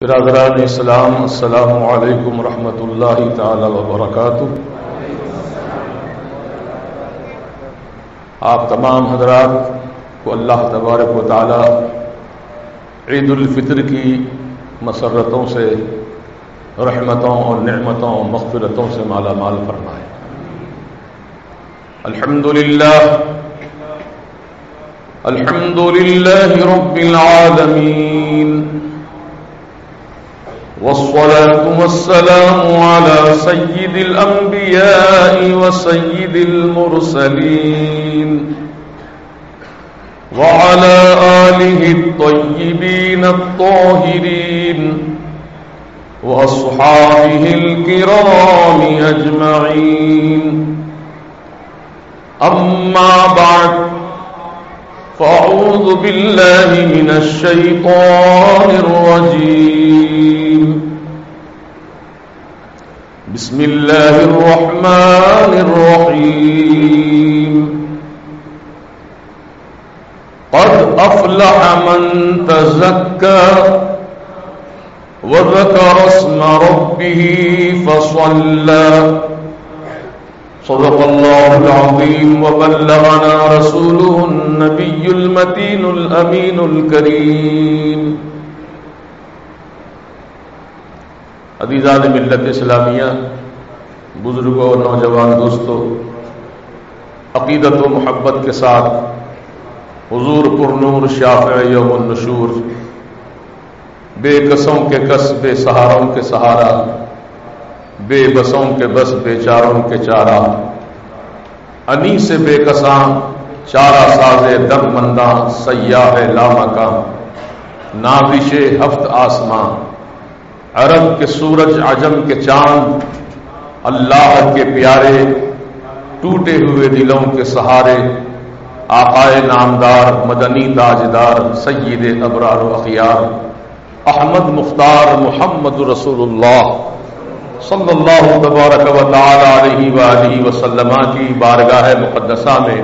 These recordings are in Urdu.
برادران اسلام، السلام علیکم ورحمۃ اللہ تعالی وبرکاتہ۔ آپ تمام حضرات کو اللہ تبارک و تعالی عید الفطر کی مسرتوں سے، رحمتوں اور نعمتوں اور مغفرتوں سے مالا مال فرمائے۔ الحمد للہ رب العالمین، والصلاة والسلام على سيد الأنبياء وسيد المرسلين وعلى آله الطيبين الطاهرين وأصحابه الكرام أجمعين، أما بعد، فأعوذ بالله من الشيطان الرجيم، بسم الله الرحمن الرحيم، قد أفلح من تزكى وذكر اسم ربه فصلى، صدق الله العظيم وبلغنا رسوله النبي المتين الأمين الكريم۔ عزیزان ملت اسلامیہ، بزرگوں اور نوجوان دوستوں، عقیدت و محبت کے ساتھ حضور پرنور شافع یوم النشور، بے کسوں کے کس، بے سہاروں کے سہارا، بے بسوں کے بس، بے چاروں کے چارہ، انی سے بے کساں، چارہ سازے دم منداں، سیاح لامکاں، نازش ہفت آسماں، عرب کے سورج عجم کے چاند، اللہ کے پیارے ٹوٹے ہوئے دلوں کے سہارے، آقائے نامدار مدنی تاجدار سید ابرار و اخیار احمد مختار محمد رسول اللہ صلی اللہ تبارک و تعالی علیہ وآلہ وسلم کی بارگاہ مقدسہ میں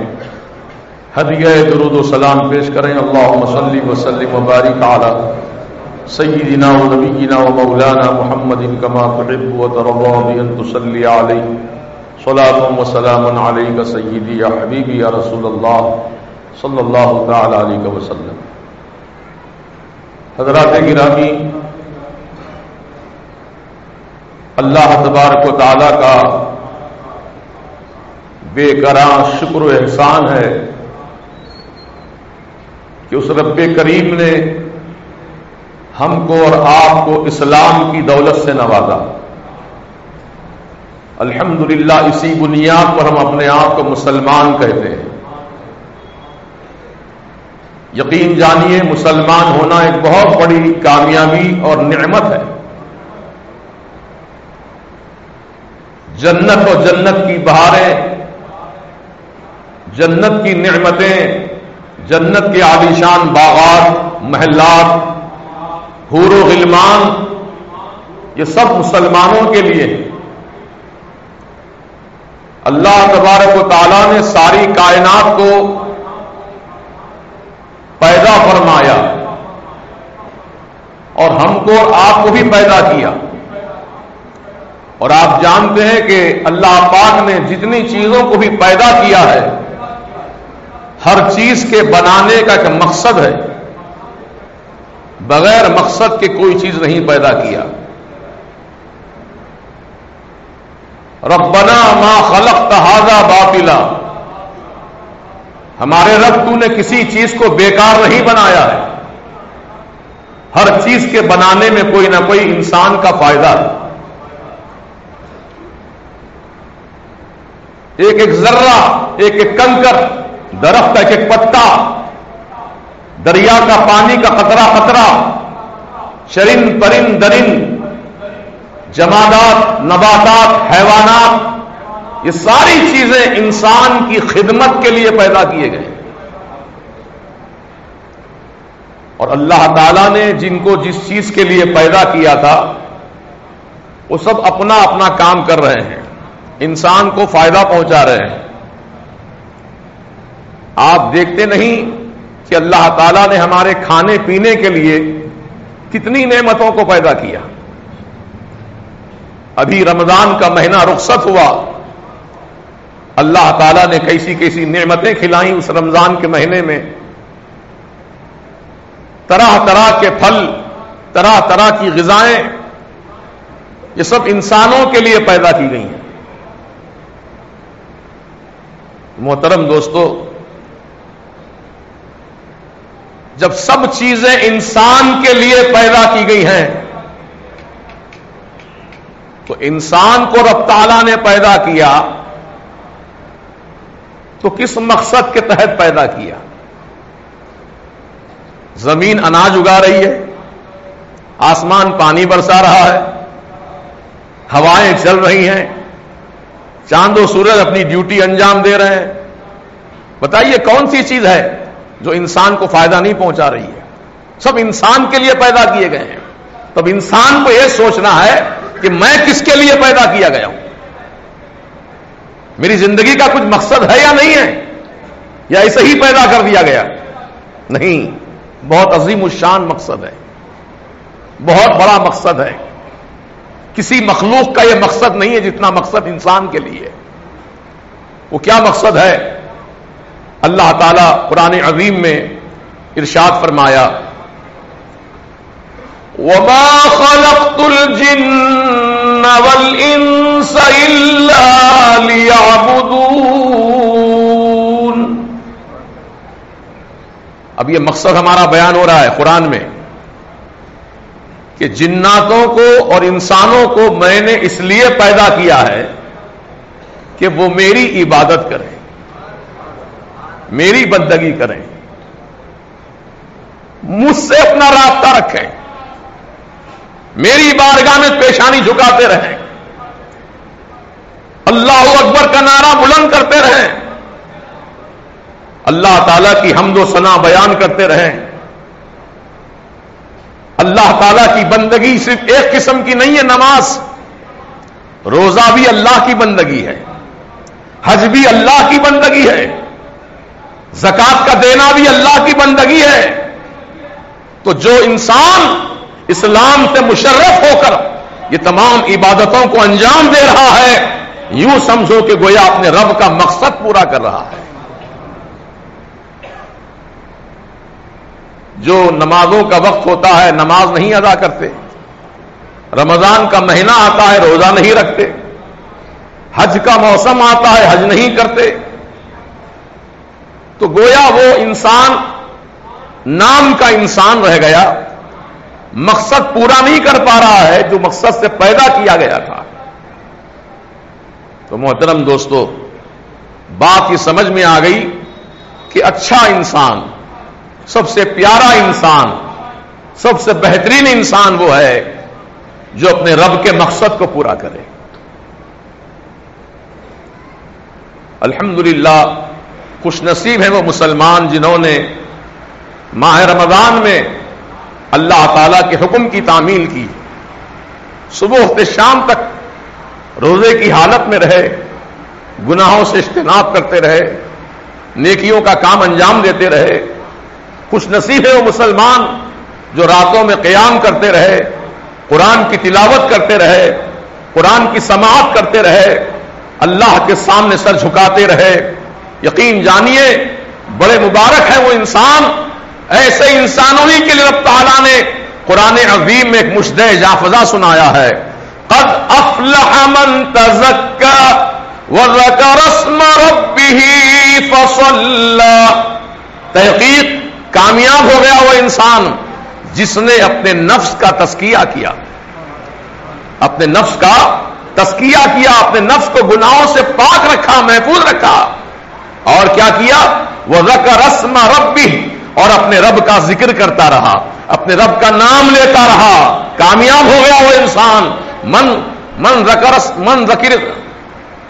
ہدیہ درود و سلام پیش کریں۔ اللہم صلی وسلم وبارک علی سیدنا و نبینا و مولانا محمد کما تحب و ترضى بأن تصلی علیہ صلاۃ و سلام علیک سیدی یا حبیبی یا رسول اللہ صلی اللہ تعالی علیہ وسلم۔ حضرات گرامی، اللہ تبارک و تعالی کا بے کران شکر و احسان ہے کہ اس رب کریم نے ہم کو اور آپ کو اسلام کی دولت سے نوازا۔ الحمدللہ، اسی بنیاد پر ہم اپنے آپ کو مسلمان کہتے ہیں۔ یقین جانیے، مسلمان ہونا ایک بہت بڑی کامیابی اور نعمت ہے۔ جنت اور جنت کی بہاریں، جنت کی نعمتیں، جنت کے عالیشان باغات، محلات، حور و غلمان، یہ سب مسلمانوں کے لیے ہیں۔ اللہ تبارک و تعالیٰ نے ساری کائنات کو پیدا فرمایا اور ہم کو اور آپ کو بھی پیدا کیا، اور آپ جانتے ہیں کہ اللہ پاک نے جتنی چیزوں کو بھی پیدا کیا ہے، ہر چیز کے بنانے کا ایک مقصد ہے، بغیر مقصد کے کوئی چیز نہیں پیدا کیا۔ ربنا ما خلقت ھذا باطلا، ہمارے رب تو نے کسی چیز کو بیکار نہیں بنایا ہے، ہر چیز کے بنانے میں کوئی نہ کوئی انسان کا فائدہ ہے۔ ایک ایک ذرہ، ایک ایک کنکر، درخت کا ایک ایک پتا، دریا کا پانی کا قطرہ قطرہ، چرند پرند درند، جمادات، نباتات، حیوانات، یہ ساری چیزیں انسان کی خدمت کے لیے پیدا کیے گئے۔ اور اللہ تعالیٰ نے جن کو جس چیز کے لیے پیدا کیا تھا، وہ سب اپنا اپنا کام کر رہے ہیں، انسان کو فائدہ پہنچا رہے ہیں۔ آپ دیکھتے نہیں کہ اللہ تعالیٰ نے ہمارے کھانے پینے کے لیے کتنی نعمتوں کو پیدا کیا. ابھی رمضان کا مہینہ رخصت ہوا، اللہ تعالیٰ نے کیسی کیسی نعمتیں کھلائیں اس رمضان کے مہینے میں. طرح طرح کے پھل، طرح طرح کی غذائیں، یہ سب انسانوں کے لیے پیدا کی گئی ہیں. محترم دوستو، جب سب چیزیں انسان کے لیے پیدا کی گئی ہیں تو انسان کو رب تعالیٰ نے پیدا کیا تو کس مقصد کے تحت پیدا کیا؟ زمین اناج اگا رہی ہے، آسمان پانی برسا رہا ہے، ہوائیں چل رہی ہیں، چاند و سورج اپنی ڈیوٹی انجام دے رہے ہیں. بتائیے کون سی چیز ہے جو انسان کو فائدہ نہیں پہنچا رہی ہے؟ سب انسان کے لیے پیدا کیے گئے ہیں. تب انسان کو یہ سوچنا ہے کہ میں کس کے لیے پیدا کیا گیا ہوں، میری زندگی کا کچھ مقصد ہے یا نہیں ہے، یا ایسے ہی پیدا کر دیا گیا؟ نہیں، بہت عظیم الشان مقصد ہے، بہت بڑا مقصد ہے. کسی مخلوق کا یہ مقصد نہیں ہے جتنا مقصد انسان کے لیے. وہ کیا مقصد ہے؟ اللہ تعالیٰ قرآن عظیم میں ارشاد فرمایا، وَمَا خَلَقْتُ الْجِنَّ وَالْإِنسَ إِلَّا لِيَعْبُدُونَ. اب یہ مقصد ہمارا بیان ہو رہا ہے قرآن میں کہ جناتوں کو اور انسانوں کو میں نے اس لیے پیدا کیا ہے کہ وہ میری عبادت کریں، میری بندگی کریں، مجھ سے اپنا رابطہ رکھیں، میری بارگاہ میں پیشانی جھکاتے رہیں، اللہ اکبر کا نعرہ بلند کرتے رہیں، اللہ تعالیٰ کی حمد و ثنا بیان کرتے رہیں. اللہ تعالیٰ کی بندگی صرف ایک قسم کی نہیں ہے، نماز، روزہ بھی اللہ کی بندگی ہے، حج بھی اللہ کی بندگی ہے، زکات کا دینا بھی اللہ کی بندگی ہے. تو جو انسان اسلام سے مشرف ہو کر یہ تمام عبادتوں کو انجام دے رہا ہے، یوں سمجھو کہ گویا اپنے رب کا مقصد پورا کر رہا ہے. جو نمازوں کا وقت ہوتا ہے نماز نہیں ادا کرتے، رمضان کا مہینہ آتا ہے روزہ نہیں رکھتے، حج کا موسم آتا ہے حج نہیں کرتے، تو گویا وہ انسان نام کا انسان رہ گیا، مقصد پورا نہیں کر پا رہا ہے جو مقصد سے پیدا کیا گیا تھا. تو محترم دوستو، بات یہ سمجھ میں آ گئی کہ اچھا انسان، سب سے پیارا انسان، سب سے بہترین انسان وہ ہے جو اپنے رب کے مقصد کو پورا کرے. الحمدللہ خوش نصیب ہیں وہ مسلمان جنہوں نے ماہ رمضان میں اللہ تعالیٰ کے حکم کی تعمیل کی، صبح سے شام تک روزے کی حالت میں رہے، گناہوں سے اجتناب کرتے رہے، نیکیوں کا کام انجام دیتے رہے. خوش نصیب ہے وہ مسلمان جو راتوں میں قیام کرتے رہے، قرآن کی تلاوت کرتے رہے، قرآن کی سماعت کرتے رہے، اللہ کے سامنے سر جھکاتے رہے. یقین جانیے بڑے مبارک ہیں وہ انسان. ایسے انسانوں ہی کے لیے رب تعالیٰ نے قرآن عظیم میں ایک مشدہ جافزہ سنایا ہے، قد افلح من تزکا وذکر اسم ربہ فصلی. تحقیق کامیاب ہو گیا وہ انسان جس نے اپنے نفس کا تزکیہ کیا، اپنے نفس کا تزکیہ کیا، اپنے نفس کو گناہوں سے پاک رکھا، محفوظ رکھا. اور کیا کیا؟ وذکر اسم ربہ، اور اپنے رب کا ذکر کرتا رہا، اپنے رب کا نام لیتا رہا. کامیاب ہو گیا وہ انسان. من ذکر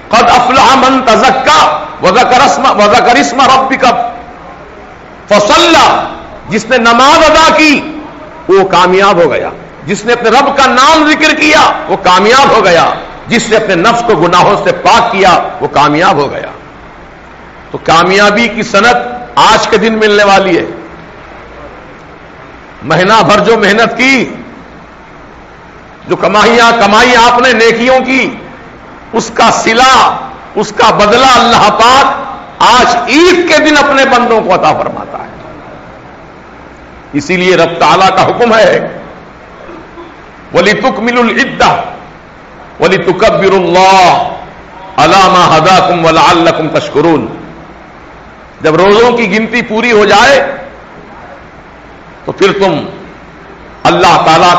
قد افلح من تزکا وذکر اسم ربک فصلی. جس نے نماز ادا کی وہ کامیاب ہو گیا، جس نے اپنے رب کا نام ذکر کیا وہ کامیاب ہو گیا، جس نے اپنے نفس کو گناہوں سے پاک کیا وہ کامیاب ہو گیا. تو کامیابی کی سند آج کے دن ملنے والی ہے. مہینہ بھر جو محنت کی، جو کمائی آپ نے نیکیوں کی، اس کا صلہ، اس کا بدلہ اللہ پاک آج عید کے دن اپنے بندوں کو عطا فرماتا ہے۔ اسی لیے رب تعالیٰ کا حکم ہے وَلِتُكْمِلُوا الْعِدَّةَ وَلِتُكَبِّرُوا اللَّهَ عَلَىٰ مَا هَدَاكُمْ وَلَعَلَّكُمْ تَشْكُرُونَ۔ جب روزوں کی گنتی پوری ہو جائے تو پھر تم اللہ تعالیٰ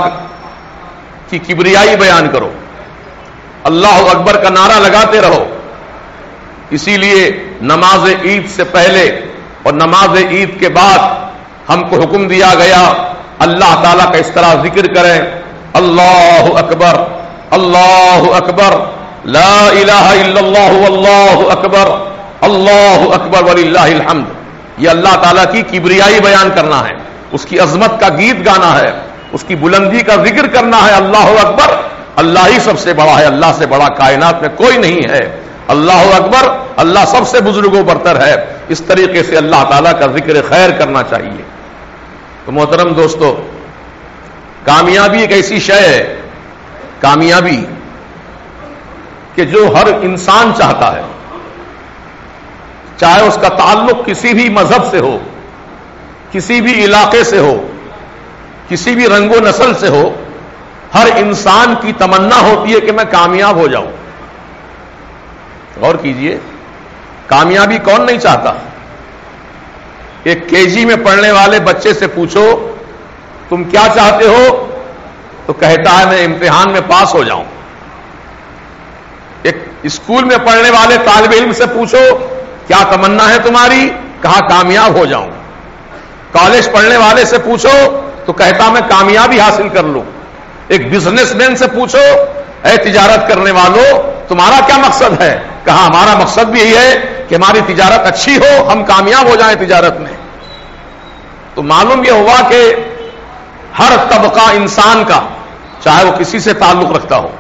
کی کبریائی بیان کرو، اللہ اکبر کا نعرہ لگاتے رہو۔ اسی لیے نماز عید سے پہلے اور نماز عید کے بعد ہم کو حکم دیا گیا اللہ تعالیٰ کا اس طرح ذکر کریں، اللہ اکبر اللہ اکبر لا الہ الا اللہ واللہ اکبر اللہ اکبر وللہ الحمد۔ یہ اللہ تعالیٰ کی کبریائی بیان کرنا ہے، اس کی عظمت کا گیت گانا ہے، اس کی بلندی کا ذکر کرنا ہے۔ اللہ اکبر، اللہ ہی سب سے بڑا ہے، اللہ سے بڑا کائنات میں کوئی نہیں ہے۔ اللہ اکبر، اللہ سب سے بزرگوں برتر ہے۔ اس طریقے سے اللہ تعالیٰ کا ذکر خیر کرنا چاہیے۔ تو محترم دوستو، کامیابی ایک ایسی شے ہے، کامیابی کہ جو ہر انسان چاہتا ہے، چاہے اس کا تعلق کسی بھی مذہب سے ہو، کسی بھی علاقے سے ہو، کسی بھی رنگ و نسل سے ہو، ہر انسان کی تمنا ہوتی ہے کہ میں کامیاب ہو جاؤں۔ غور کیجئے، کامیابی کون نہیں چاہتا؟ ایک KG میں پڑھنے والے بچے سے پوچھو تم کیا چاہتے ہو تو کہتا ہے میں امتحان میں پاس ہو جاؤں۔ ایک اسکول میں پڑھنے والے طالب علم سے پوچھو کیا تمنا ہے تمہاری، کہا کامیاب ہو جاؤں۔ کالج پڑھنے والے سے پوچھو تو کہتا میں کامیابی حاصل کر لوں۔ ایک بزنس مین سے پوچھو اے تجارت کرنے والوں تمہارا کیا مقصد ہے، کہا ہمارا مقصد بھی یہی ہے کہ ہماری تجارت اچھی ہو، ہم کامیاب ہو جائیں تجارت میں۔ تو معلوم یہ ہوا کہ ہر طبقہ انسان کا، چاہے وہ کسی سے تعلق رکھتا ہو،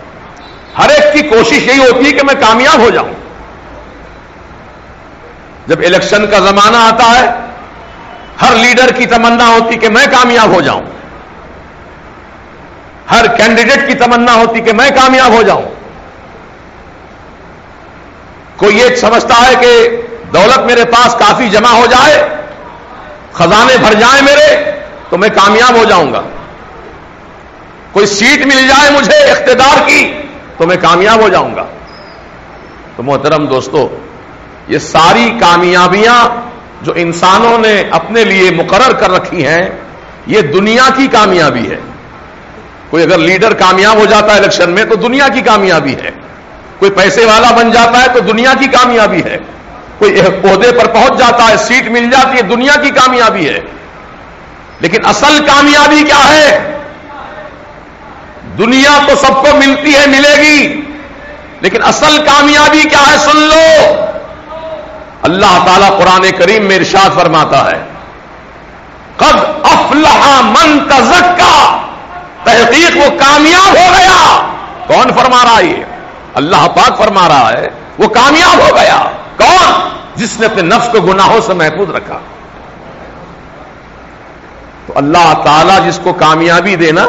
ہر ایک کی کوشش یہی ہوتی ہے کہ میں کامیاب ہو جاؤں۔ جب الیکشن کا زمانہ آتا ہے ہر لیڈر کی تمنا ہوتی کہ میں کامیاب ہو جاؤں، ہر کینڈیڈیٹ کی تمنا ہوتی کہ میں کامیاب ہو جاؤں۔ کوئی یہ سمجھتا ہے کہ دولت میرے پاس کافی جمع ہو جائے، خزانے بھر جائیں میرے تو میں کامیاب ہو جاؤں گا، کوئی سیٹ مل جائے مجھے اقتدار کی تو میں کامیاب ہو جاؤں گا۔ تو محترم دوستو، یہ ساری کامیابیاں جو انسانوں نے اپنے لیے مقرر کر رکھی ہیں یہ دنیا کی کامیابی ہے۔ کوئی اگر لیڈر کامیاب ہو جاتا ہے الیکشن میں تو دنیا کی کامیابی ہے، کوئی پیسے والا بن جاتا ہے تو دنیا کی کامیابی ہے، کوئی عہدے پر پہنچ جاتا ہے، سیٹ مل جاتی ہے، دنیا کی کامیابی ہے۔ لیکن اصل کامیابی کیا ہے؟ دنیا تو سب کو ملتی ہے، ملے گی، لیکن اصل کامیابی کیا ہے؟ سن لو، اللہ تعالیٰ قرآن کریم میں ارشاد فرماتا ہے قد افلح من تزکا، تحقیق وہ کامیاب ہو گیا۔ کون فرما رہا ہے؟ یہ اللہ پاک فرما رہا ہے وہ کامیاب ہو گیا۔ کون؟ جس نے اپنے نفس کو گناہوں سے محفوظ رکھا۔ تو اللہ تعالیٰ جس کو کامیابی دینا،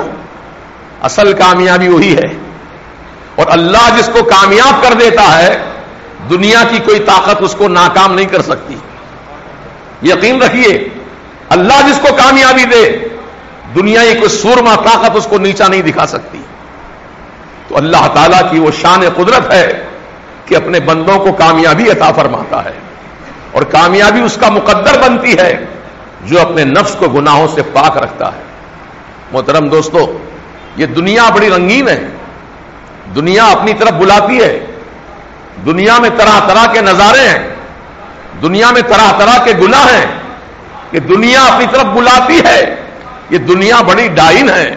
اصل کامیابی وہی ہے، اور اللہ جس کو کامیاب کر دیتا ہے دنیا کی کوئی طاقت اس کو ناکام نہیں کر سکتی۔ یقین رکھیے، اللہ جس کو کامیابی دے دنیا کی کوئی سورما طاقت اس کو نیچا نہیں دکھا سکتی۔ تو اللہ تعالیٰ کی وہ شان قدرت ہے کہ اپنے بندوں کو کامیابی عطا فرماتا ہے، اور کامیابی اس کا مقدر بنتی ہے جو اپنے نفس کو گناہوں سے پاک رکھتا ہے۔ محترم دوستو، یہ دنیا بڑی رنگین ہے، دنیا اپنی طرف بلاتی ہے، دنیا میں طرح طرح کے نظارے ہیں، دنیا میں طرح طرح کے گناہ ہیں، کہ دنیا اپنی طرف بلاتی ہے۔ یہ دنیا بڑی ڈائن ہے،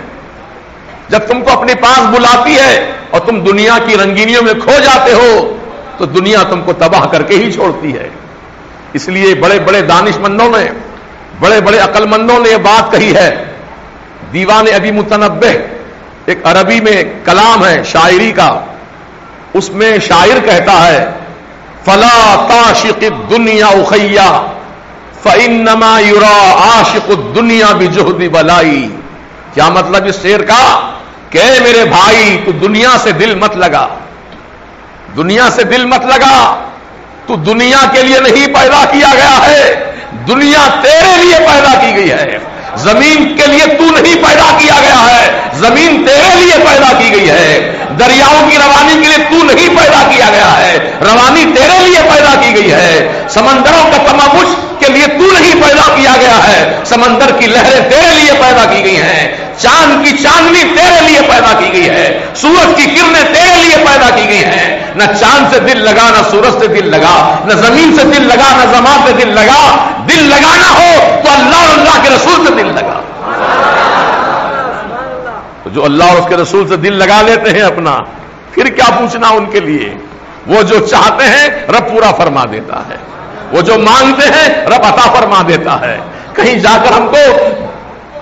جب تم کو اپنے پاس بلاتی ہے اور تم دنیا کی رنگینیوں میں کھو جاتے ہو تو دنیا تم کو تباہ کر کے ہی چھوڑتی ہے۔ اس لیے بڑے بڑے دانش مندوں نے، بڑے بڑے عقل مندوں نے یہ بات کہی ہے۔ دیوان ابی متنبہ ایک عربی میں کلام ہے شاعری کا، اس میں شاعر کہتا ہے فلا تعشق الدنیا اخیا فإنما يرى عاشق الدنيا بجهد بلائی. کیا مطلب اس شعر کا؟ کہ اے میرے بھائی تو دنیا سے دل مت لگا، دنیا سے دل مت لگا. تو دنیا کے لیے نہیں پیدا کیا گیا ہے، دنیا تیرے لیے پیدا کی گئی ہے. زمین کے لیے تو نہیں پیدا کیا گیا ہے، زمین تیرے لیے پیدا کی گئی ہے. دریاؤں کی روانی کے لیے تو نہیں پیدا کیا گیا ہے، روانی تیرے لیے پیدا کی گئی ہے. سمندروں کا تمامش کے لیے تو نہیں پیدا کیا گیا ہے، سمندر کی لہریں تیرے لیے پیدا کی گئی ہیں. چاند کی چاندنی تیرے لیے پیدا کی گئی ہے، سورج کی کرنیں تیرے لیے پیدا کی گئی ہیں. نہ چاند سے دل لگا، نہ سورج سے دل لگا، نہ زمین سے دل لگا، نہ زمان سے دل لگا. دل لگانا ہو تو اللہ اور اللہ کے رسول سے دل لگا. تو جو اللہ اور اس کے رسول سے دل لگا لیتے ہیں اپنا، پھر کیا پوچھنا ان کے لیے. وہ جو چاہتے ہیں رب پورا فرما دیتا ہے، وہ جو مانگتے ہیں رب عطا فرما دیتا ہے. کہیں جا کر ہم کو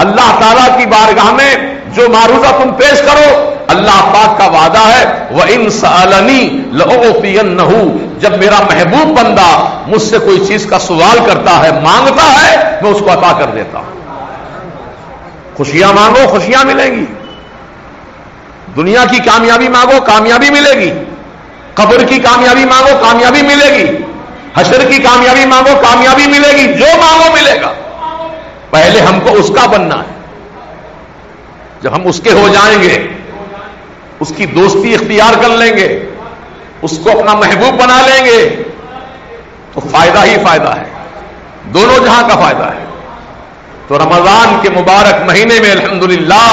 اللہ تعالیٰ کی بارگاہ میں جو معروضہ تم پیش کرو، اللہ پاک کا وعدہ ہے وَإِن سَأَلَنِي لَأُعْطِيَنَّهُ. جب میرا محبوب بندہ مجھ سے کوئی چیز کا سوال کرتا ہے، مانگتا ہے، میں اس کو عطا کر دیتا ہوں. خوشیاں مانگو خوشیاں ملیں گی، دنیا کی کامیابی مانگو کامیابی ملے گی، قبر کی کامیابی مانگو کامیابی ملے گی، حشر کی کامیابی مانگو کامیابی ملے گی. جو مانگو ملے گا. پہلے ہم کو اس کا بننا ہے. جب ہم اس کے ہو جائیں گے، اس کی دوستی اختیار کر لیں گے، اس کو اپنا محبوب بنا لیں گے، تو فائدہ ہی فائدہ ہے، دونوں جہاں کا فائدہ ہے. تو رمضان کے مبارک مہینے میں الحمدللہ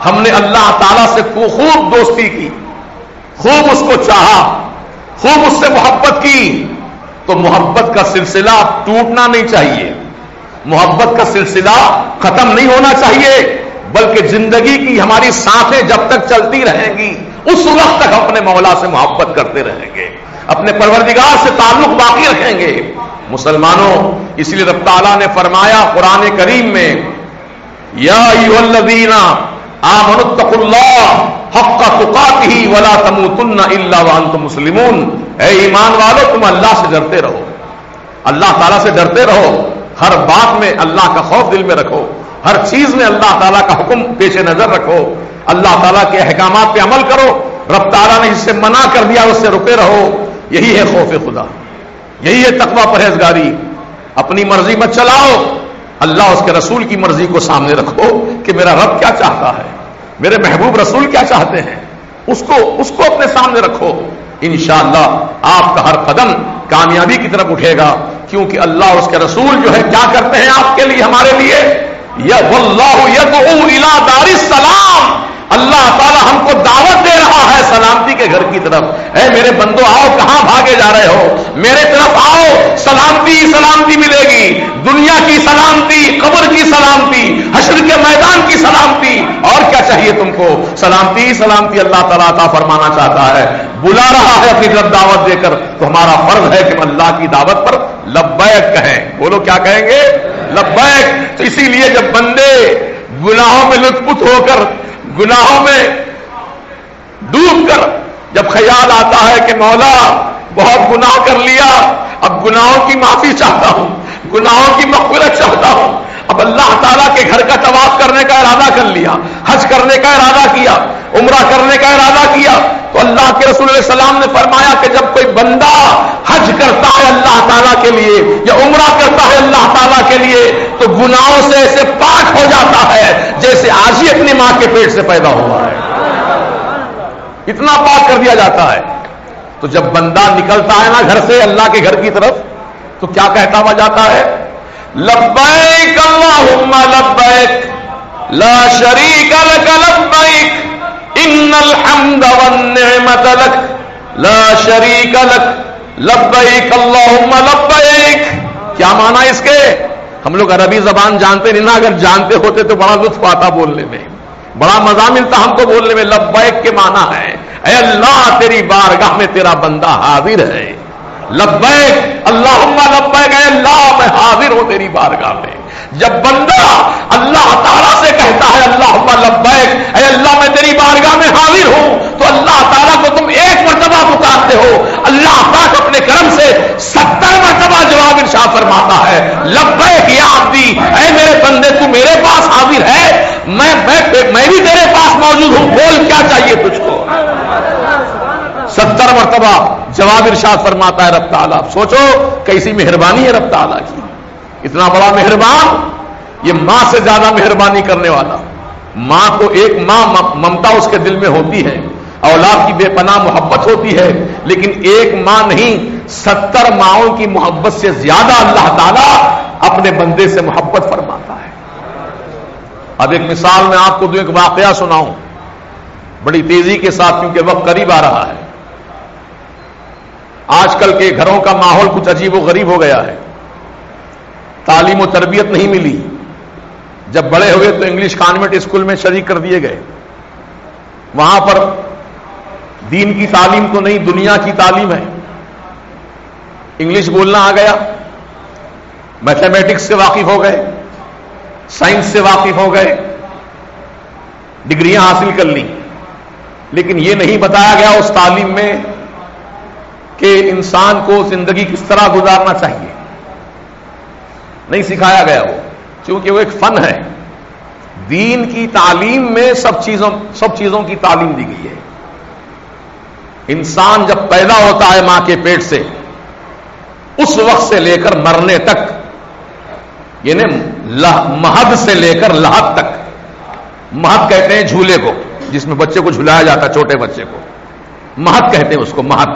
ہم نے اللہ تعالیٰ سے خوب دوستی کی، خوب اس کو چاہا، خوب اس سے محبت کی. تو محبت کا سلسلہ ٹوٹنا نہیں چاہیے، محبت کا سلسلہ ختم نہیں ہونا چاہیے، بلکہ زندگی کی ہماری سانسیں جب تک چلتی رہیں گی اس وقت تک اپنے مولا سے محبت کرتے رہیں گے، اپنے پروردگار سے تعلق باقی رکھیں گے. مسلمانوں، اس لیے رب تعالیٰ نے فرمایا قرآن کریم میں یا ایھا الذین آمنوا اتقوا اللہ حق تقاتہ ولا تموتن الا وانتم مسلمون. اے ایمان والو، تم اللہ سے ڈرتے رہو، اللہ تعالیٰ سے ڈرتے رہو. ہر بات میں اللہ کا خوف دل میں رکھو، ہر چیز میں اللہ تعالیٰ کا حکم پیش نظر رکھو، اللہ تعالیٰ کے احکامات پہ عمل کرو. رب تعالیٰ نے اس سے منع کر دیا اس سے رکے رہو. یہی ہے خوف خدا، یہی ہے تقویٰ پرہیزگاری. اپنی مرضی مت چلاؤ، اللہ اس کے رسول کی مرضی کو سامنے رکھو کہ میرا رب کیا چاہتا ہے، میرے محبوب رسول کیا چاہتے ہیں، اس کو اپنے سامنے رکھو. انشاءاللہ آپ کا ہر قدم کامیابی کی طرف اٹھے گا، کیونکہ اللہ اور اس کے رسول جو ہے کیا کرتے ہیں آپ کے لیے، ہمارے لیے. یا واللہ یدعو الی دار السلام. اللہ تعالی ہم کو دعوت دے رہا ہے سلامتی کے گھر کی طرف. اے میرے بندو آؤ، کہاں بھاگے جا رہے ہو، میرے طرف آؤ. سلامتی سلامتی ملے گی، دنیا کی سلامتی، قبر کی سلامتی، حشر کے میدان کی سلامتی. اور کیا چاہیے تم کو؟ سلامتی سلامتی اللہ تعالیٰ عطا فرمانا چاہتا ہے، بلا رہا ہے اپنی طرف دعوت دے کر. تو ہمارا فرض ہے کہ ہم اللہ کی دعوت پر لبیک کہیں. بولو کیا کہیں گے؟ لبیک. تو اسی لیے جب بندے گناہوں میں لطف پت ہو کر، گناہوں میں ڈوب کر جب خیال آتا ہے کہ مولا بہت گناہ کر لیا، اب گناہوں کی معافی چاہتا ہوں، گناہوں کی مغفرت چاہتا ہوں، اب اللہ تعالیٰ کے گھر کا طواف کرنے کا ارادہ کر لیا، حج کرنے کا ارادہ کیا، عمرہ کرنے کا ارادہ کیا، تو اللہ کے رسول علیہ السلام نے فرمایا کہ جب کوئی بندہ حج کرتا ہے اللہ تعالیٰ کے لیے یا عمرہ کرتا ہے اللہ تعالیٰ کے لیے، تو گناہوں سے ایسے پاک ہو جاتا ہے جیسے آج ہی اپنی ماں کے پیٹ سے پیدا ہوا ہے، اتنا پاک کر دیا جاتا ہے. تو جب بندہ نکلتا ہے نا گھر سے اللہ کے گھر کی طرف، تو کیا کہتا ہوا جاتا ہے؟ لبیک اللہم لبیک لا شریک لک لبیک ان الحمد والنعمت لک لا شریک لک لبیک اللہم لبیک. کیا معنی اس کے؟ ہم لوگ عربی زبان جانتے نہیں نا، اگر جانتے ہوتے تو بڑا لطف آتا بولنے میں، بڑا مزہ ملتا ہم کو بولنے میں. لبیک کے معنی ہے اے اللہ تیری بارگاہ میں تیرا بندہ حاضر ہے. لبیک اللہم لبیک، اے اللہ میں حاضر ہوں تیری بارگاہ میں. جب بندہ اللہ تعالیٰ سے کہتا ہے اللہم لبیک، اے اللہ میں تیری بارگاہ میں حاضر ہوں، تو اللہ تعالیٰ کو تم ایک مرتبہ پکارتے ہو، اللہ پاک اپنے کرم سے 70 مرتبہ جواب ارشاد فرماتا ہے 70 مرتبہ جواب ارشاد فرماتا ہے رب تعالیٰ. سوچو کیسی مہربانی ہے رب تعالیٰ کی. اتنا بڑا مہربان, یہ ماں سے زیادہ مہربانی کرنے والا. ماں کو ایک ماں ممتا اس کے دل میں ہوتی ہے, اولاد کی بے پناہ محبت ہوتی ہے, لیکن ایک ماں نہیں 70 ماؤں کی محبت سے زیادہ اللہ تعالیٰ اپنے بندے سے محبت فرماتا ہے. اب ایک مثال میں آپ کو دوں, ایک واقعہ سناؤں بڑی تیزی کے ساتھ کیونکہ وقت قریب آ رہا ہے. آج کل کے گھروں کا ماحول کچھ عجیب و غریب ہو گیا ہے. تعلیم و تربیت نہیں ملی. جب بڑے ہوئے تو انگلش کانوینٹ اسکول میں شریک کر دیے گئے. وہاں پر دین کی تعلیم تو نہیں, دنیا کی تعلیم ہے. انگلش بولنا آ گیا, میتھمیٹکس سے واقف ہو گئے, سائنس سے واقف ہو گئے, ڈگریاں حاصل کر لیں. لیکن یہ نہیں بتایا گیا اس تعلیم میں کہ انسان کو زندگی کس طرح گزارنا چاہیے. نہیں سکھایا گیا وہ, کیونکہ وہ ایک فن ہے. دین کی تعلیم میں سب چیزوں کی تعلیم دی گئی ہے. انسان جب پیدا ہوتا ہے ماں کے پیٹ سے, اس وقت سے لے کر مرنے تک, یعنی مہد سے لے کر لحد تک. مہد کہتے ہیں جھولے کو جس میں بچے کو جھلایا جاتا ہے, چھوٹے بچے کو مہد کہتے ہیں اس کو, مہد.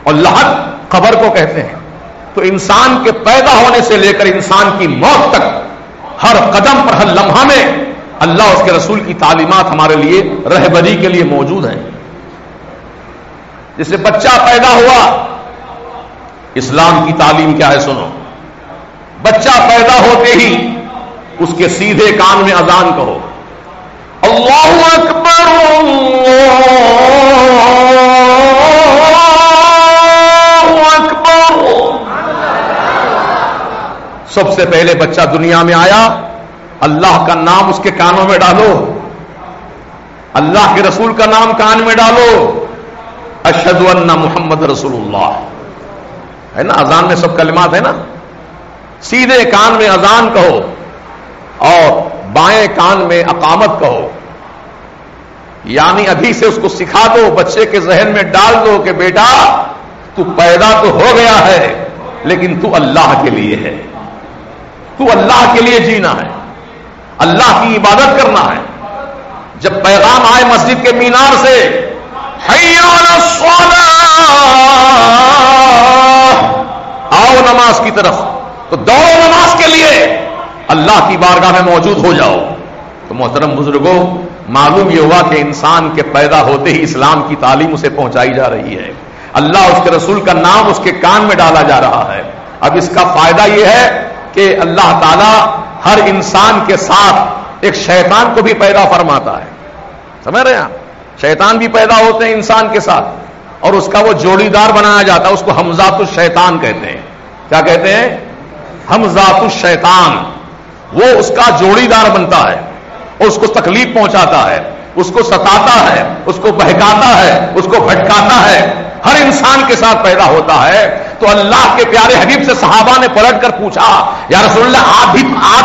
اور لحد قبر کو کہتے ہیں. تو انسان کے پیدا ہونے سے لے کر انسان کی موت تک ہر قدم پر, ہر لمحہ میں اللہ اس کے رسول کی تعلیمات ہمارے لیے رہبری کے لیے موجود ہیں. جسے بچہ پیدا ہوا, اسلام کی تعلیم کیا ہے سنو. بچہ پیدا ہوتے ہی اس کے سیدھے کان میں اذان کہو, اللہ اکبر اللہ اکبر. سب سے پہلے بچہ دنیا میں آیا, اللہ کا نام اس کے کانوں میں ڈالو, اللہ کے رسول کا نام کان میں ڈالو, اشہد ان محمد رسول اللہ. ہے نا اذان میں سب کلمات ہے نا. سیدھے کان میں اذان کہو اور بائیں کان میں اقامت کہو. یعنی ابھی سے اس کو سکھا دو, بچے کے ذہن میں ڈال دو کہ بیٹا تو پیدا تو ہو گیا ہے لیکن تو اللہ کے لیے ہے, تو اللہ کے لیے جینا ہے, اللہ کی عبادت کرنا ہے. جب پیغام آئے مسجد کے مینار سے, حی علی الصلاۃ, آؤ نماز کی طرف, تو دوڑو نماز کے لیے, اللہ کی بارگاہ میں موجود ہو جاؤ. تو محترم بزرگوں, معلوم یہ ہوا کہ انسان کے پیدا ہوتے ہی اسلام کی تعلیم اسے پہنچائی جا رہی ہے. اللہ اس کے رسول کا نام اس کے کان میں ڈالا جا رہا ہے. اب اس کا فائدہ یہ ہے کہ اللہ تعالی ہر انسان کے ساتھ ایک شیطان کو بھی پیدا فرماتا ہے. سمجھ رہے ہیں آپ, شیطان بھی پیدا ہوتے ہیں انسان کے ساتھ, اور اس کا وہ جوڑی دار بنایا جاتا ہے. اس کو ہمزات الشیطان کہتے ہیں. کیا کہتے ہیں؟ ہمزات الشیطان. وہ اس کا جوڑی دار بنتا ہے, اور اس کو تکلیف پہنچاتا ہے, اس کو ستاتا ہے, اس کو بہکاتا ہے, اس کو بھٹکاتا ہے. ہر انسان کے ساتھ پیدا ہوتا ہے. تو اللہ کے پیارے حبیب سے صحابہ نے پلٹ کر پوچھا, یا رسول اللہ آپ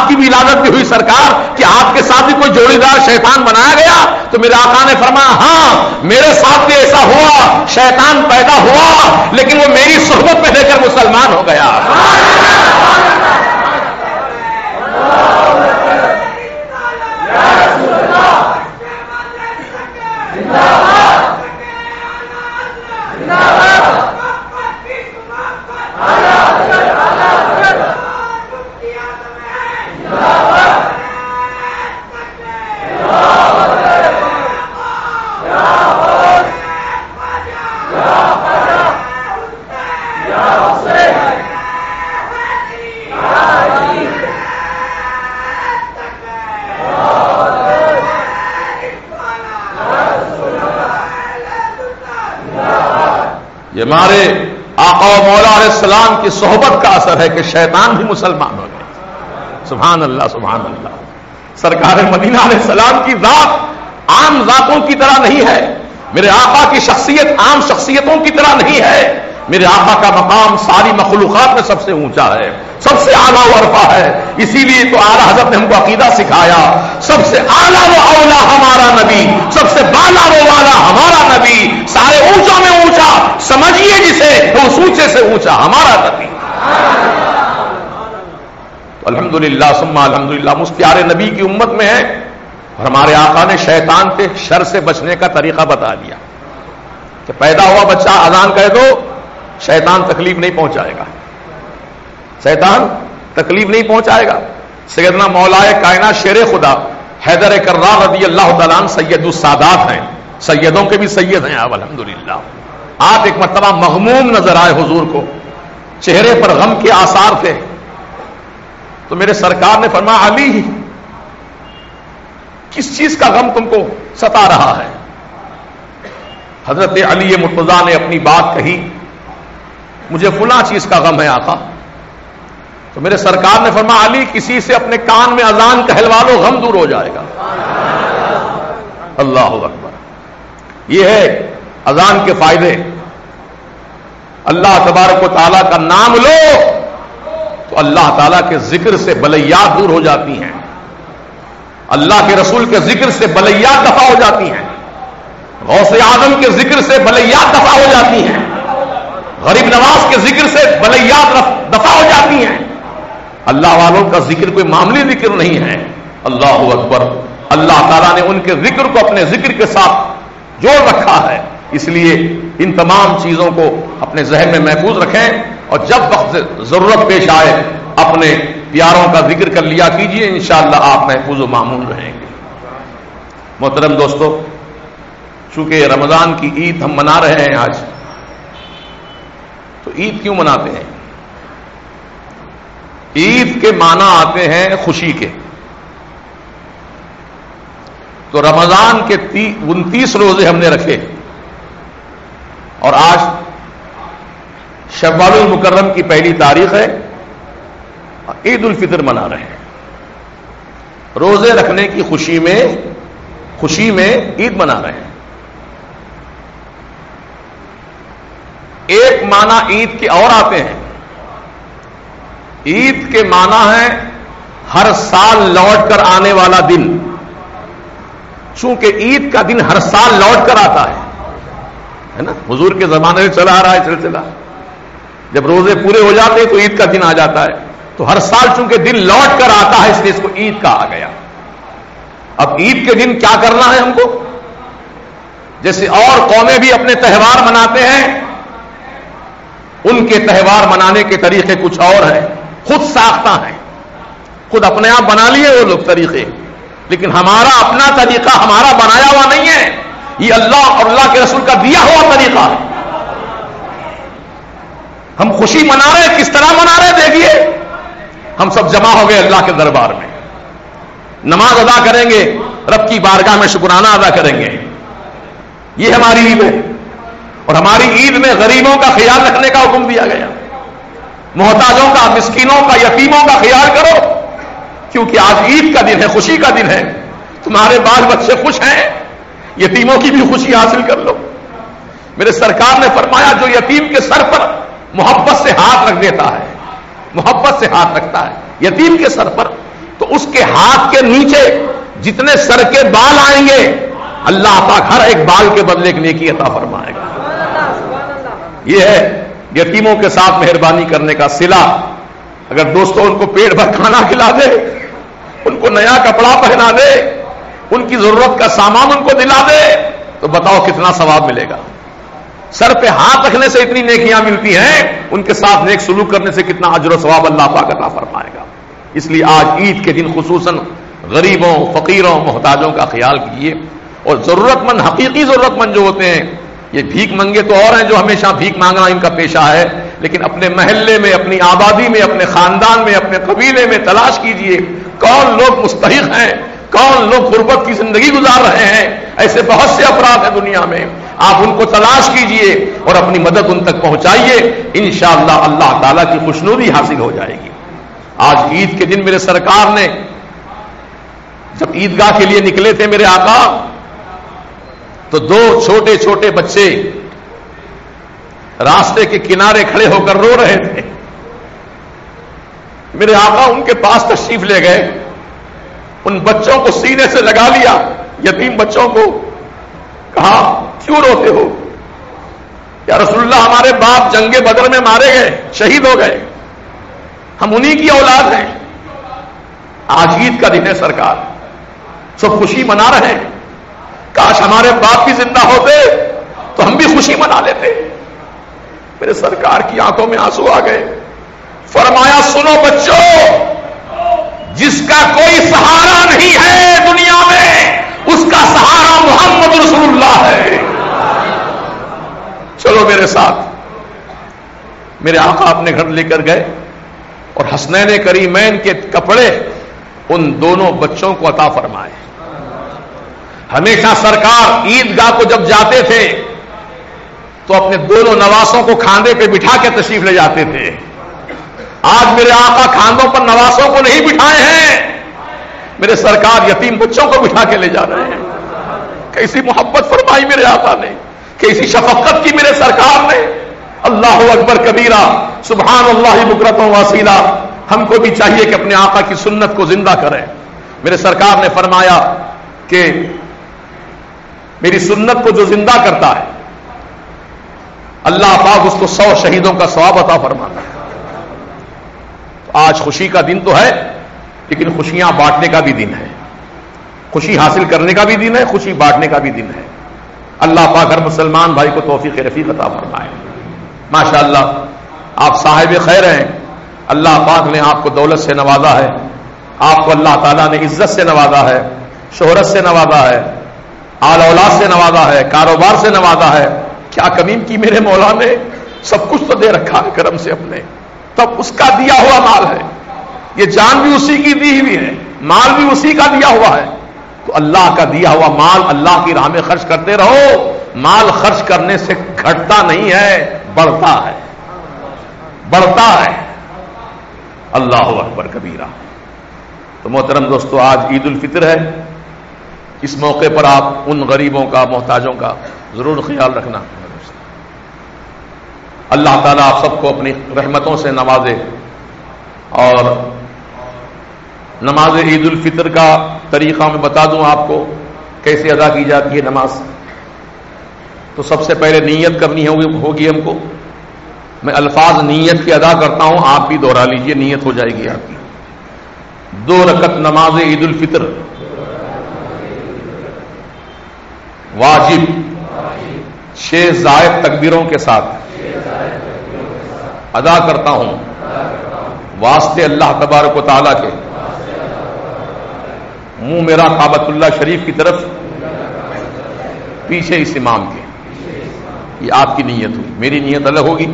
کی بھی ولادت بھی ہوئی سرکار, کہ آپ کے ساتھ بھی کوئی جوڑی دار شیطان بنایا گیا؟ تو میرے آقا نے فرمایا, ہاں میرے ساتھ بھی ایسا ہوا, شیطان پیدا ہوا لیکن وہ میری صحبت میں لے کر مسلمان ہو گیا. یہ ہمارے آقا و مولا علیہ السلام کی صحبت کا اثر ہے کہ شیطان بھی مسلمان ہو گئے. سبحان اللہ سبحان اللہ. سرکار مدینہ علیہ السلام کی ذات عام ذاتوں کی طرح نہیں ہے. میرے آقا کی شخصیت عام شخصیتوں کی طرح نہیں ہے. میرے آقا کا مقام ساری مخلوقات میں سب سے اونچا ہے, سب سے اعلیٰ و عرفہ ہے. اسی لیے تو اعلیٰ حضرت نے ہم کو عقیدہ سکھایا, سب سے اعلیٰ و اولا ہمارا نبی, سب سے بالا و والا ہمارا نبی, سارے اونچوں میں اونچا اونچے سے اونچا ہمارا نبی. تو الحمدللہ ثم الحمدللہ مفتیار نبی کی امت میں ہے، اور ہمارے آقا نے شیطان کے شر سے بچنے کا طریقہ بتا دیا کہ پیدا ہوا بچہ اذان کہہ دو، شیطان تکلیف نہیں پہنچائے گا، شیطان تکلیف نہیں پہنچائے گا. سیدنا مولائے کائنات شیر خدا حیدر کرار رضی اللہ تعالیٰ عنہ سید السادات ہیں، سیدوں کے بھی سید ہیں آپ الحمدللہ. آپ ایک مرتبہ مغموم نظر آئے حضور کو، چہرے پر غم کے آثار تھے. تو میرے سرکار نے فرمایا علی کس چیز کا غم تم کو ستا رہا ہے؟ حضرت علی مرتضیٰ نے اپنی بات کہی، مجھے فلاں چیز کا غم ہے آقا. تو میرے سرکار نے فرمایا علی کسی سے اپنے کان میں اذان کہلوا لو، غم دور ہو جائے گا. اللہ اکبر. یہ ہے اذان کے فائدے. اللہ تبارک و تعالیٰ کا نام لو تو اللہ تعالیٰ کے ذکر سے بلیات دور ہو جاتی ہیں، اللہ کے رسول کے ذکر سے بلیات دفع ہو جاتی ہیں، غوث اعظم کے ذکر سے بلیات دفع ہو جاتی ہیں، غریب نواز کے ذکر سے بلیات دفع ہو جاتی ہیں. اللہ والوں کا ذکر کوئی معمولی ذکر نہیں ہے. اللہ اکبر. اللہ تعالیٰ نے ان کے ذکر کو اپنے ذکر کے ساتھ جوڑ رکھا ہے. اس لیے ان تمام چیزوں کو اپنے ذہن میں محفوظ رکھیں، اور جب وقت ضرورت پیش آئے اپنے پیاروں کا ذکر کر لیا کیجیے، انشاءاللہ آپ محفوظ و معمون رہیں گے. محترم دوستو، چونکہ رمضان کی عید ہم منا رہے ہیں آج، تو عید کیوں مناتے ہیں؟ عید کے معنی آتے ہیں خوشی کے. تو رمضان کے 29 روزے ہم نے رکھے، اور آج شوال المکرم کی پہلی تاریخ ہے، عید الفطر منا رہے ہیں. روزے رکھنے کی خوشی میں عید منا رہے ہیں. ایک معنی عید کے اور آتے ہیں. عید کے معنی ہے ہر سال لوٹ کر آنے والا دن. چونکہ عید کا دن ہر سال لوٹ کر آتا ہے نا، حضور کے زمانے سے چلا آ رہا ہے سلسلہ. جب روزے پورے ہو جاتے ہیں تو عید کا دن آ جاتا ہے. تو ہر سال چونکہ دن لوٹ کر آتا ہے، اس لیے اس کو عید کہا گیا. اب عید کے دن کیا کرنا ہے ہم کو؟ جیسے اور قومیں بھی اپنے تہوار مناتے ہیں، ان کے تہوار منانے کے طریقے کچھ اور ہیں، خود ساختہ ہیں، خود اپنے آپ بنا لیے وہ لوگ طریقے. لیکن ہمارا اپنا طریقہ ہمارا بنایا ہوا نہیں ہے، یہ اللہ اور اللہ کے رسول کا دیا ہوا طریقہ ہے. ہم خوشی منا رہے ہیں، کس طرح منا رہے ہیں دیکھیے. ہم سب جمع ہو گئے اللہ کے دربار میں، نماز ادا کریں گے، رب کی بارگاہ میں شکرانہ ادا کریں گے. یہ ہماری عید ہے. اور ہماری عید میں غریبوں کا خیال رکھنے کا حکم دیا گیا، محتاجوں کا، مسکینوں کا، یتیموں کا خیال کرو، کیونکہ آج عید کا دن ہے، خوشی کا دن ہے. تمہارے بال بچے خوش ہیں، یتیموں کی بھی خوشی حاصل کر لو. میرے سرکار نے فرمایا جو یتیم کے سر پر محبت سے ہاتھ رکھ دیتا ہے، محبت سے ہاتھ رکھتا ہے یتیم کے سر پر، تو اس کے ہاتھ کے نیچے جتنے سر کے بال آئیں گے اللہ پاک ہر ایک بال کے بدلے ایک نیکی عطا فرمائے گا. یہ ہے یتیموں کے ساتھ مہربانی کرنے کا صلہ. اگر دوستوں ان کو پیٹ بھر کھانا کھلا دے، ان کو نیا کپڑا پہنا دے، ان کی ضرورت کا سامان ان کو دلا دے، تو بتاؤ کتنا ثواب ملے گا. سر پہ ہاتھ رکھنے سے اتنی نیکیاں ملتی ہیں، ان کے ساتھ نیک سلوک کرنے سے کتنا اجر و ثواب اللہ پاک عطا فرمائے گا. اس لیے آج عید کے دن خصوصاً غریبوں، فقیروں، محتاجوں کا خیال کیجیے. اور ضرورت مند، حقیقی ضرورت مند جو ہوتے ہیں، یہ بھیک منگے تو اور ہیں جو ہمیشہ بھیک مانگنا ان کا پیشہ ہے، لیکن اپنے محلے میں، اپنی آبادی میں، اپنے خاندان میں، اپنے قبیلے میں تلاش کیجئے کون لوگ مستحق ہیں، کون لوگ غربت کی زندگی گزار رہے ہیں. ایسے بہت سے افراد ہیں دنیا میں، آپ ان کو تلاش کیجئے اور اپنی مدد ان تک پہنچائیے. انشاءاللہ اللہ تعالیٰ کی خوشنودی حاصل ہو جائے گی. آج عید کے دن میرے سرکار نے جب عیدگاہ کے لیے نکلے تھے میرے آقا، تو دو چھوٹے چھوٹے بچے راستے کے کنارے کھڑے ہو کر رو رہے تھے. میرے آقا ان کے پاس تشریف لے گئے، ان بچوں کو سینے سے لگا لیا، یتیم بچوں کو، کہا کیوں روتے ہو؟ یا رسول اللہ ہمارے باپ جنگ بدر میں مارے گئے، شہید ہو گئے، ہم انہی کی اولاد ہیں. آج عید کا دن ہے سرکار، سب خوشی منا رہے ہیں. کاش ہمارے باپ بھی زندہ ہوتے تو ہم بھی خوشی منا لیتے. میرے سرکار کی آنکھوں میں آنسو آ گئے. فرمایا سنو بچوں، جس کا کوئی سہارا نہیں ہے دنیا میں، اس کا سہارا محمد رسول اللہ ہے. چلو میرے ساتھ. میرے آقا اپنے گھر لے کر گئے اور حسنین کریمین کے کپڑے ان دونوں بچوں کو عطا فرمائے. ہمیشہ سرکار عیدگاہ کو جب جاتے تھے تو اپنے دونوں نواسوں کو کھاندے پہ بٹھا کے تشریف لے جاتے تھے. آج میرے آقا کھاندوں پر نواسوں کو نہیں بٹھائے ہیں، میرے سرکار یتیم بچوں کو بٹھا کے لے جا رہے ہیں. کیسی محبت فرمائی میرے آقا نے، کیسی شفقت کی میرے سرکار نے. اللہ اکبر کبیرہ، سبحان اللہ بکرۃ و اصیلا. ہم کو بھی چاہیے کہ اپنے آقا کی سنت کو زندہ کریں. میرے سرکار نے فرمایا کہ میری سنت کو جو زندہ کرتا ہے اللہ پاک اس کو 100 شہیدوں کا ثواب عطا فرماتا ہے. آج خوشی کا دن تو ہے، لیکن خوشیاں بانٹنے کا بھی دن ہے. خوشی حاصل کرنے کا بھی دن ہے، خوشی بانٹنے کا بھی دن ہے. اللہ پاک ہر مسلمان بھائی کو توفیق رفیق عطا فرمائے. ماشاءاللہ آپ صاحب خیر ہیں. اللہ پاک نے آپ کو دولت سے نوازا ہے، آپ کو اللہ تعالیٰ نے عزت سے نوازا ہے، شہرت سے نوازا ہے، آل اولاد سے نوازا ہے، کاروبار سے نوازا ہے. کیا کمی کی میرے مولا نے؟ سب کچھ تو دے رکھا ہے کرم سے اپنے. تب اس کا دیا ہوا مال ہے، یہ جان بھی اسی کی دی ہوئی ہے، مال بھی اسی کا دیا ہوا ہے. تو اللہ کا دیا ہوا مال اللہ کی راہ میں خرچ کرتے رہو. مال خرچ کرنے سے گھٹتا نہیں ہے، بڑھتا ہے، بڑھتا ہے. اللہ اکبر کبیرہ. تو محترم دوستو، آج عید الفطر ہے. اس موقع پر آپ ان غریبوں کا، محتاجوں کا ضرور خیال رکھنا. اللہ تعالیٰ آپ سب کو اپنی رحمتوں سے نوازے. اور نماز عید الفطر کا طریقہ میں بتا دوں آپ کو کیسے ادا کی جاتی ہے نماز. تو سب سے پہلے نیت کرنی ہوگی ہم کو. میں الفاظ نیت کے ادا کرتا ہوں، آپ بھی دوہرا لیجئے، نیت ہو جائے گی آپ کی. 2 رکعت نماز عید الفطر واجب 6 زائد تکبیروں کے ساتھ ادا کرتا ہوں واسطے اللہ تبارک و تعالیٰ کے. منہ میرا کعبۃ اللہ شریف کی طرف، پیچھے اس امام کے. یہ آپ کی نیت ہوئی. میری نیت الگ ہوگی.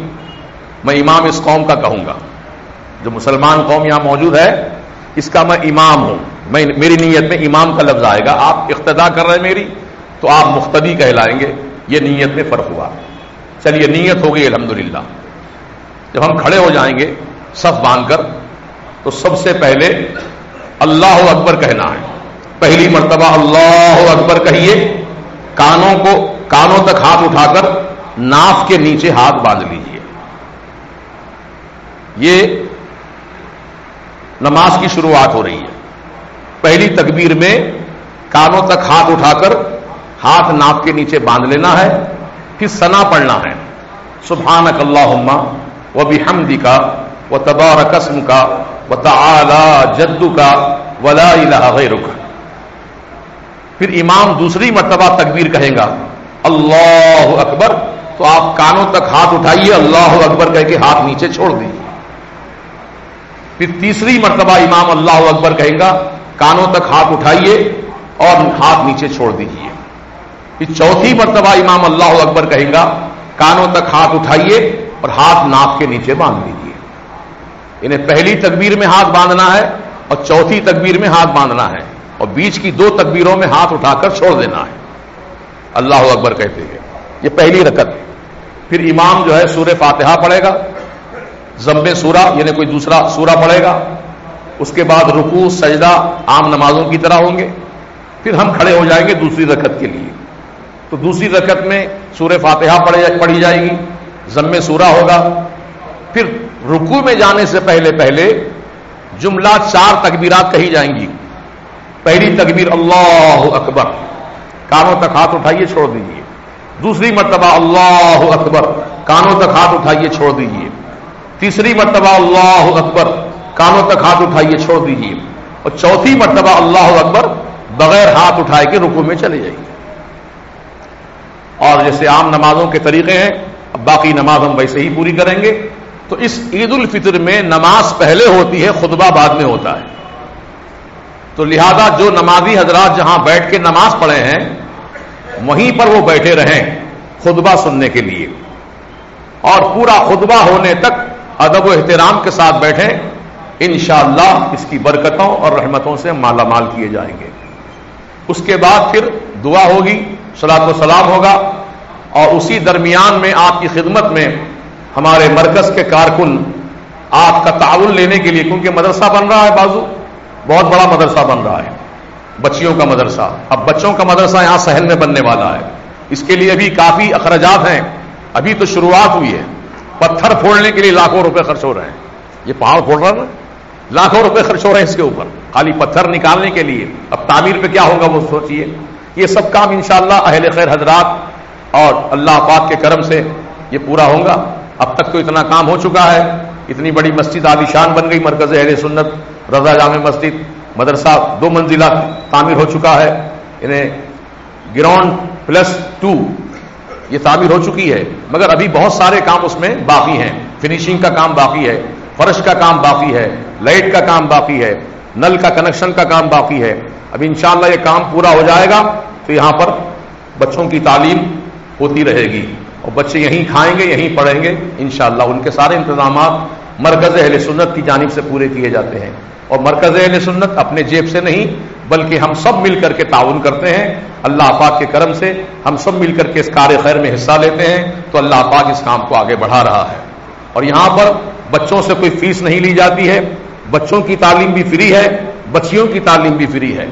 میں امام اس قوم کا کہوں گا. جو مسلمان قوم یہاں موجود ہے اس کا میں امام ہوں. میری نیت میں امام کا لفظ آئے گا. آپ اقتدا کر رہے ہیں میری تو آپ مقتدی کہلائیں گے. یہ نیت میں فرق ہوا. چلیے نیت ہو گئی الحمدللہ. جب ہم کھڑے ہو جائیں گے صف باندھ کر تو سب سے پہلے اللہ اکبر کہنا ہے. پہلی مرتبہ اللہ اکبر کہیے. کانوں تک ہاتھ اٹھا کر ناف کے نیچے ہاتھ باندھ لیجیے. یہ نماز کی شروعات ہو رہی ہے. پہلی تکبیر میں کانوں تک ہاتھ اٹھا کر ہاتھ ناف کے نیچے باندھ لینا ہے. پھر ثنا پڑھنا ہے. سبحانک اللہم وبحمدک وتبارک اسمک وتعالی جدک ولا الہ غیرک. پھر امام دوسری مرتبہ تکبیر کہیں گا اللہ اکبر تو آپ کانوں تک ہاتھ اٹھائیے، اللہ اکبر کہہ کے ہاتھ نیچے چھوڑ دیجیے. پھر تیسری مرتبہ امام اللہ اکبر کہیں گا، کانوں تک ہاتھ اٹھائیے اور ہاتھ نیچے چھوڑ دیجیے. پھر چوتھی مرتبہ امام اللہ اکبر کہیں گا، کانوں تک ہاتھ اٹھائیے اور ہاتھ ناک کے نیچے باندھ دیجیے. انہیں پہلی تکبیر میں ہاتھ باندھنا ہے اور چوتھی تکبیر میں ہاتھ باندھنا ہے اور بیچ کی 2 تکبیروں میں ہاتھ اٹھا کر چھوڑ دینا ہے اللہ اکبر کہتے ہیں. یہ پہلی رکعت. پھر امام جو ہے سورہ فاتحہ پڑھے گا، ضم سورہ یعنی کوئی دوسرا سورہ پڑھے گا. اس کے بعد رکوع سجدہ عام نمازوں کی طرح ہوں گے. پھر ہم کھڑے ہو جائیں گے دوسری رکعت کے لیے. تو دوسری رکعت میں سورہ فاتحہ پڑھی جائے گی، ضم سورہ ہوگا. پھر رکوع میں جانے سے پہلے جملہ 4 تکبیرات کہی جائیں گی. پہلی تکبیر اللہ اکبر، کانوں تک ہاتھ اٹھائیے چھوڑ دیجیے. دوسری مرتبہ اللہ اکبر، کانوں تک ہاتھ اٹھائیے چھوڑ دیجیے. تیسری مرتبہ اللہ اکبر, کانوں تک ہاتھ اٹھائیے چھوڑ دیجیے. اور چوتھی مرتبہ اللہ اکبر بغیر ہاتھ اٹھائے کے رکوع میں چلے جائیے. اور جیسے عام نمازوں کے طریقے ہیں, اب باقی نماز ہم ویسے ہی پوری کریں گے. تو اس عید الفطر میں نماز پہلے ہوتی ہے, خطبہ بعد میں ہوتا ہے. تو لہذا جو نمازی حضرات جہاں بیٹھ کے نماز پڑھے ہیں وہیں پر وہ بیٹھے رہیں خطبہ سننے کے لیے, اور پورا خطبہ ہونے تک ادب و احترام کے ساتھ بیٹھیں. انشاءاللہ اس کی برکتوں اور رحمتوں سے مالا مال کیے جائیں گے. اس کے بعد پھر دعا ہوگی, صلاۃ و سلام ہوگا, اور اسی درمیان میں آپ کی خدمت میں ہمارے مرکز کے کارکن آپ کا تعاون لینے کے لیے, کیونکہ مدرسہ بن رہا ہے بازو, بہت بڑا مدرسہ بن رہا ہے, بچیوں کا مدرسہ. اب بچوں کا مدرسہ یہاں سہل میں بننے والا ہے. اس کے لیے ابھی کافی اخراجات ہیں, ابھی تو شروعات ہوئی ہے. پتھر پھوڑنے کے لیے لاکھوں روپے خرچ ہو رہے ہیں. یہ پہاڑ پھوڑ رہا ہے نا, لاکھوں روپے خرچ ہو رہے ہیں اس کے اوپر, خالی پتھر نکالنے کے لیے. اب تعمیر پہ کیا ہوگا وہ سوچیے. یہ سب کام انشاءاللہ اہل خیر حضرات اور اللہ پاک کے کرم سے یہ پورا ہوگا. اب تک تو اتنا کام ہو چکا ہے, اتنی بڑی مسجد عالیشان بن گئی, مرکز اہل سنت رضا جامع مسجد. مدرسہ 2 منزلہ تعمیر ہو چکا ہے, انہیں گراؤنڈ +2 یہ تعمیر ہو چکی ہے, مگر ابھی بہت سارے کام اس میں باقی ہیں. فنیشنگ کا کام باقی ہے, فرش کا کام باقی ہے, لائٹ کا کام باقی ہے, نل کا کنیکشن کا کام باقی ہے. اب انشاءاللہ یہ کام پورا ہو جائے گا تو یہاں پر بچوں کی تعلیم ہوتی رہے گی, اور بچے یہیں کھائیں گے, یہیں پڑھیں گے انشاءاللہ. ان کے سارے انتظامات مرکز اہل سنت کی جانب سے پورے کیے جاتے ہیں. اور مرکز اہل سنت اپنے جیب سے نہیں بلکہ ہم سب مل کر کے تعاون کرتے ہیں. اللہ پاک کے کرم سے ہم سب مل کر کے اس کار خیر میں حصہ لیتے ہیں, تو اللہ پاک اس کام کو آگے بڑھا رہا ہے. اور یہاں پر بچوں سے کوئی فیس نہیں لی جاتی ہے, بچوں کی تعلیم بھی فری ہے, بچیوں کی تعلیم بھی فری ہے.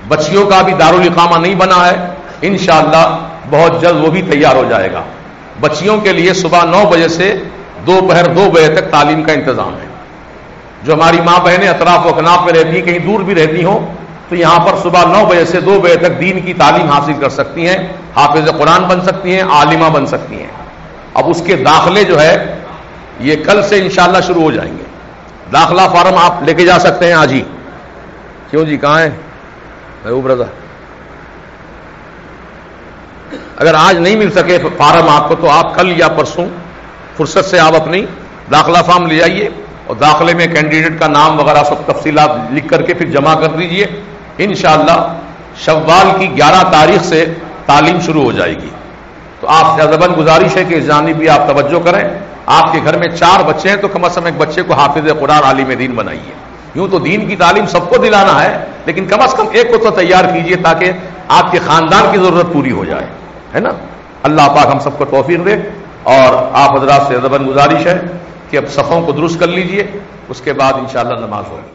بچیوں کا بھی دارالاقامہ نہیں بنا ہے, انشاءاللہ بہت جلد وہ بھی تیار ہو جائے گا. بچیوں کے لیے صبح 9 بجے سے دوپہر 2 بجے تک تعلیم کا انتظام ہے. جو ہماری ماں بہنیں اطراف و اکناف میں رہتی ہیں, کہیں دور بھی رہتی ہوں, تو یہاں پر صبح 9 بجے سے 2 بجے تک دین کی تعلیم حاصل کر سکتی ہیں, حافظ قرآن بن سکتی ہیں, عالمہ بن سکتی ہیں. اب اس کے داخلے جو ہے یہ کل سے انشاءاللہ شروع ہو جائیں گے. داخلہ فارم آپ لے کے جا سکتے ہیں آج ہی. کیوں جی, کہاں ہے محبوب رضا؟ اگر آج نہیں مل سکے فارم آپ کو تو آپ کل یا پرسوں فرصت سے آپ اپنی داخلہ فارم لے آئیے, اور داخلے میں کینڈیڈیٹ کا نام وغیرہ سب تفصیلات لکھ کر کے پھر جمع کر دیجئے. انشاءاللہ شوال کی 11 تاریخ سے تعلیم شروع ہو جائے گی. تو آپ سے ادباً گزارش ہے کہ اس جانب بھی آپ توجہ کریں. آپ کے گھر میں 4 بچے ہیں تو کم از کم ایک بچے کو حافظ قرآن عالم دین بنائیے. یوں تو دین کی تعلیم سب کو دلانا ہے, لیکن کم از کم ایک کو تو تیار کیجئے تاکہ آپ کے خاندان کی ضرورت پوری ہو جائے, ہے نا. اللہ پاک ہم سب کو توفیق دے. اور آپ حضرات سے ادباً گزارش ہے کہ اب صفوں کو درست کر لیجئے, اس کے بعد انشاءاللہ نماز ہوگی.